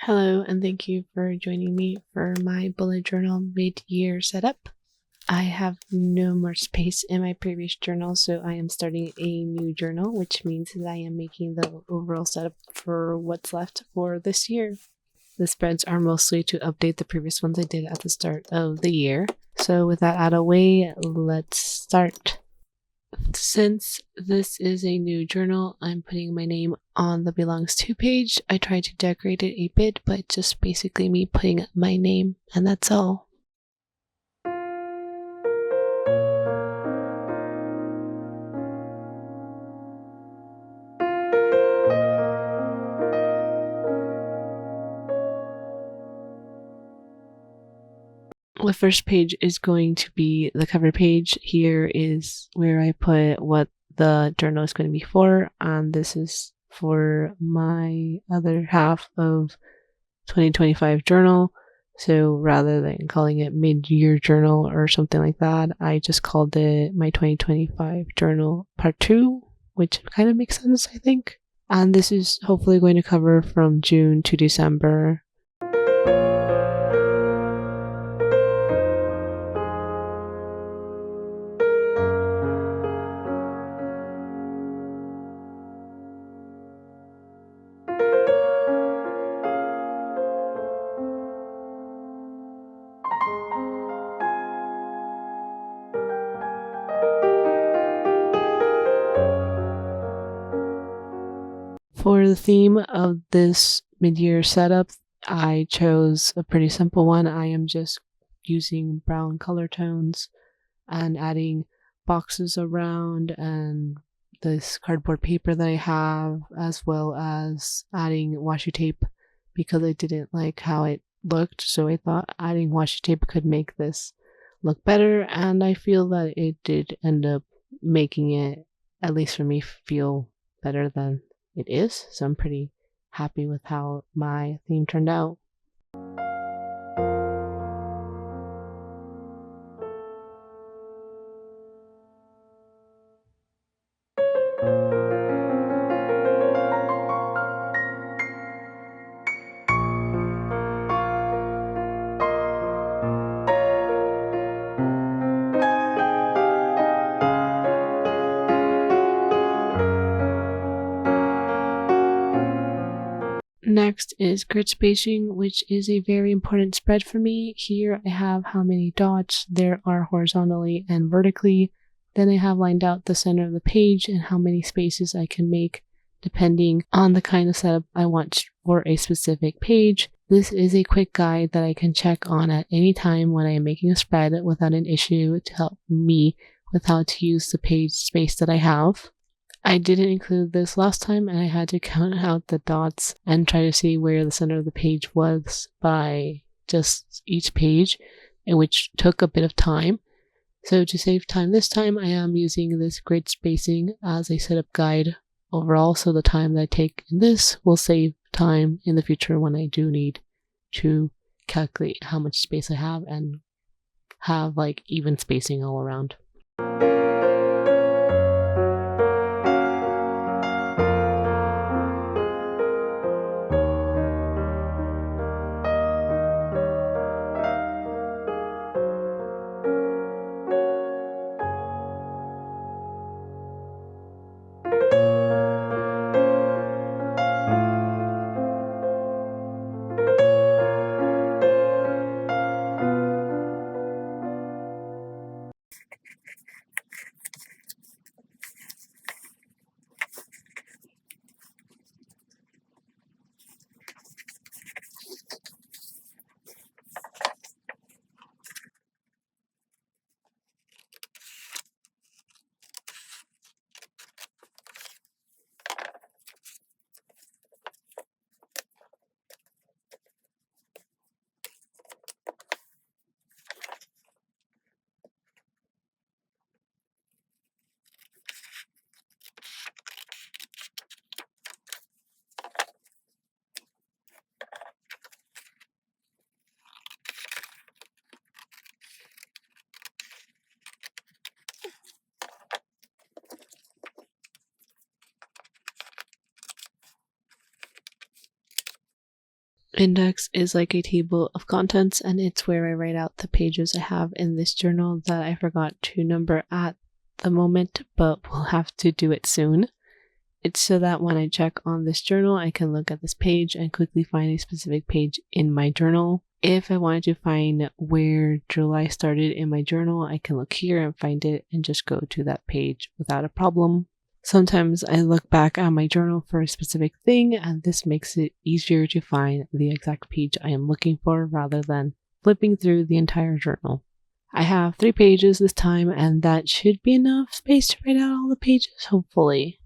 Hello, and thank you for joining me for my bullet journal mid-year setup. I have no more space in my previous journal, so I am starting a new journal, which means that I am making the overall setup for what's left for this year. The spreads are mostly to update the previous ones I did at the start of the year. So with that out of the way, let's start. Since this is a new journal, I'm putting my name on the belongs to page. I tried to decorate it a bit, but just basically me putting my name, and that's all. The first page is going to be the cover page. Here is where I put what the journal is going to be for, and this is for my other half of 2025 journal. So rather than calling it mid-year journal or something like that, I just called it my 2025 journal part 2, which kind of makes sense, I think. And this is hopefully going to cover from June to December. For the theme of this mid-year setup, I chose a pretty simple one. I am just using brown color tones and adding boxes around and this cardboard paper that I have, as well as adding washi tape because I didn't like how it looked. So I thought adding washi tape could make this look better, and I feel that it did end up making it, at least for me, feel better than it is. So I'm pretty happy with how my theme turned out. Next is grid spacing, which is a very important spread for me. Here I have how many dots there are horizontally and vertically. Then I have lined out the center of the page and how many spaces I can make depending on the kind of setup I want for a specific page. This is a quick guide that I can check on at any time when I am making a spread without an issue to help me with how to use the page space that I have. I didn't include this last time, and I had to count out the dots and try to see where the center of the page was by just each page, which took a bit of time. So to save time this time, I am using this grid spacing as a setup guide overall, so the time that I take in this will save time in the future when I do need to calculate how much space I have and have like even spacing all around. Index is like a table of contents, and it's where I write out the pages I have in this journal that I forgot to number at the moment, but we'll have to do it soon. It's so that when I check on this journal, I can look at this page and quickly find a specific page in my journal. If I wanted to find where July started in my journal, I can look here and find it and just go to that page without a problem. Sometimes I look back at my journal for a specific thing, and this makes it easier to find the exact page I am looking for rather than flipping through the entire journal. I have 3 pages this time, and that should be enough space to write out all the pages, hopefully.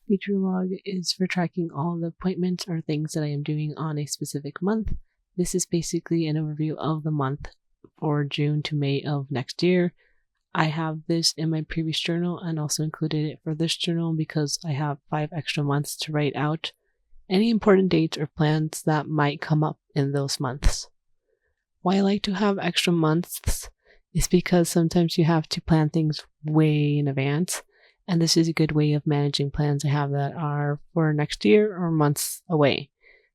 Future log is for tracking all the appointments or things that I am doing on a specific month. This is basically an overview of the month for June to May of next year. I have this in my previous journal and also included it for this journal because I have 5 extra months to write out any important dates or plans that might come up in those months. Why I like to have extra months is because sometimes you have to plan things way in advance, and this is a good way of managing plans I have that are for next year or months away.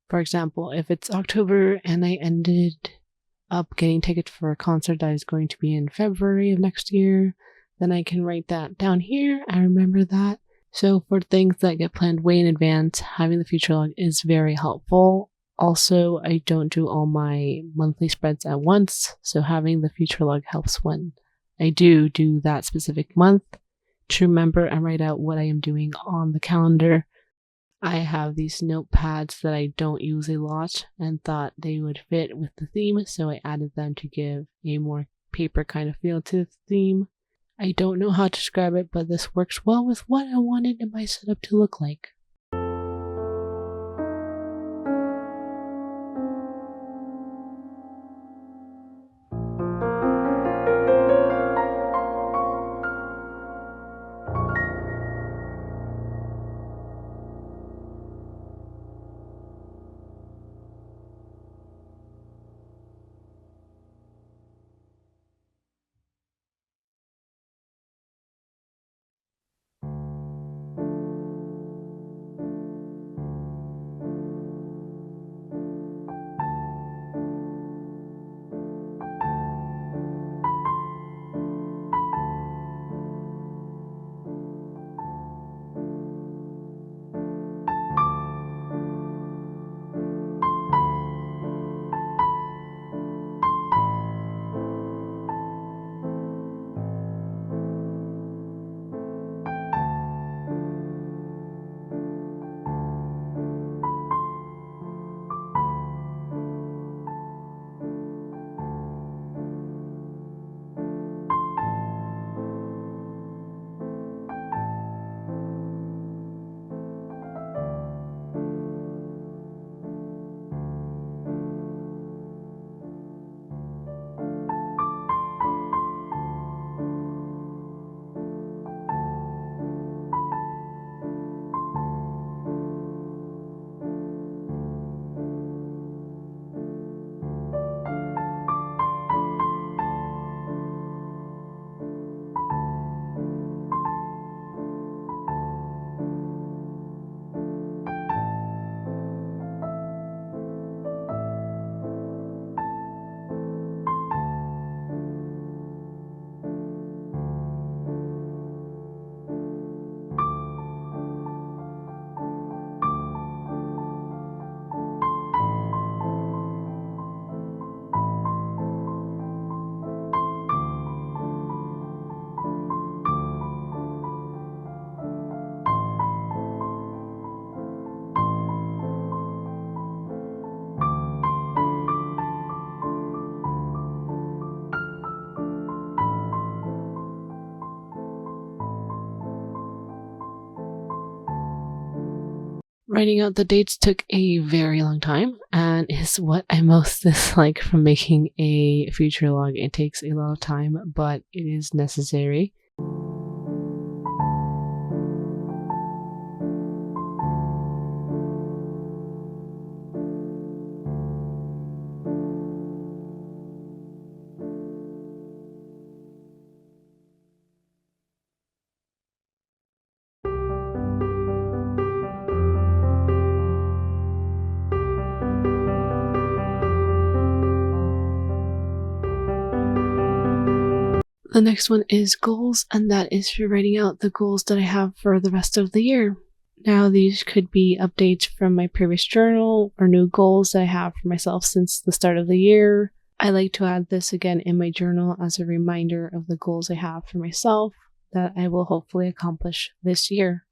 For example, if it's October and I ended up getting tickets for a concert that is going to be in February of next year, then I can write that down here and remember that. So for things that get planned way in advance, having the future log is very helpful. Also, I don't do all my monthly spreads at once, so having the future log helps when I do that specific month to remember and write out what I am doing on the calendar. I have these notepads that I don't use a lot and thought they would fit with the theme, so I added them to give a more paper kind of feel to the theme. I don't know how to describe it, but this works well with what I wanted my setup to look like. Writing out the dates took a very long time and is what I most dislike from making a future log. It takes a lot of time, but it is necessary. The next one is goals, and that is for writing out the goals that I have for the rest of the year. Now, these could be updates from my previous journal or new goals that I have for myself since the start of the year. I like to add this again in my journal as a reminder of the goals I have for myself that I will hopefully accomplish this year.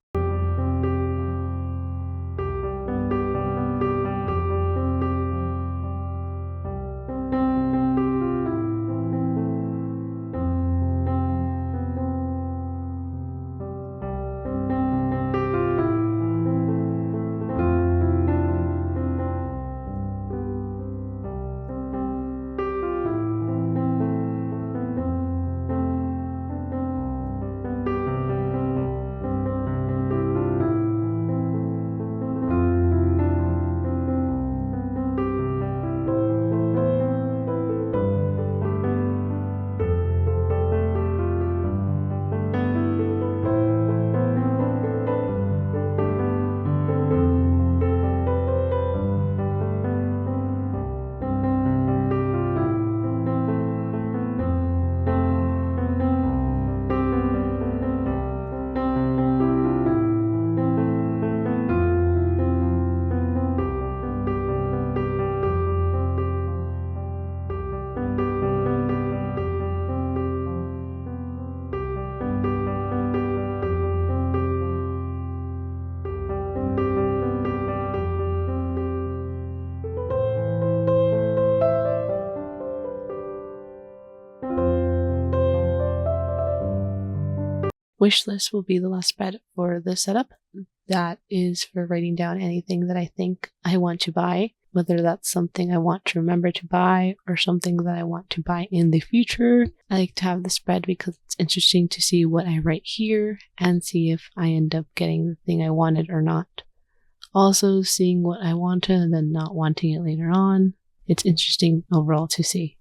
Wish list will be the last spread for the setup. That is for writing down anything that I think I want to buy, whether that's something I want to remember to buy or something that I want to buy in the future. I like to have the spread because it's interesting to see what I write here and see if I end up getting the thing I wanted or not. Also, seeing what I wanted and then not wanting it later on. It's interesting overall to see.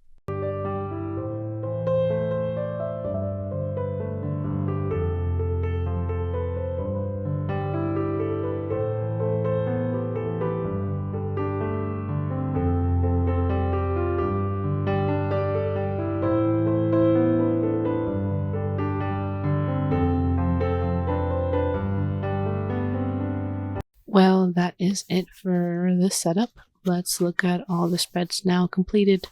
Well, that is it for this setup. Let's look at all the spreads now completed.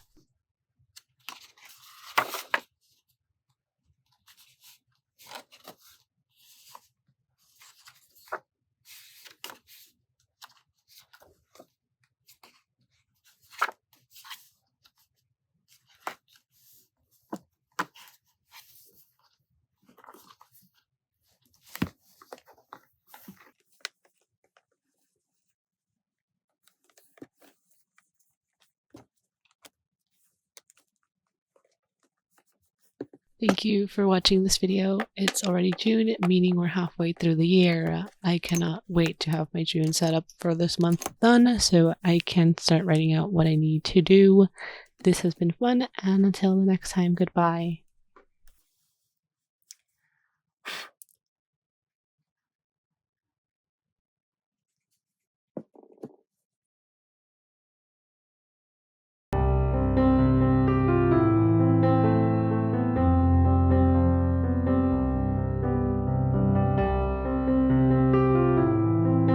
Thank you for watching this video. It's already June, meaning we're halfway through the year. I cannot wait to have my June setup for this month done so I can start writing out what I need to do. This has been fun, and until the next time, goodbye.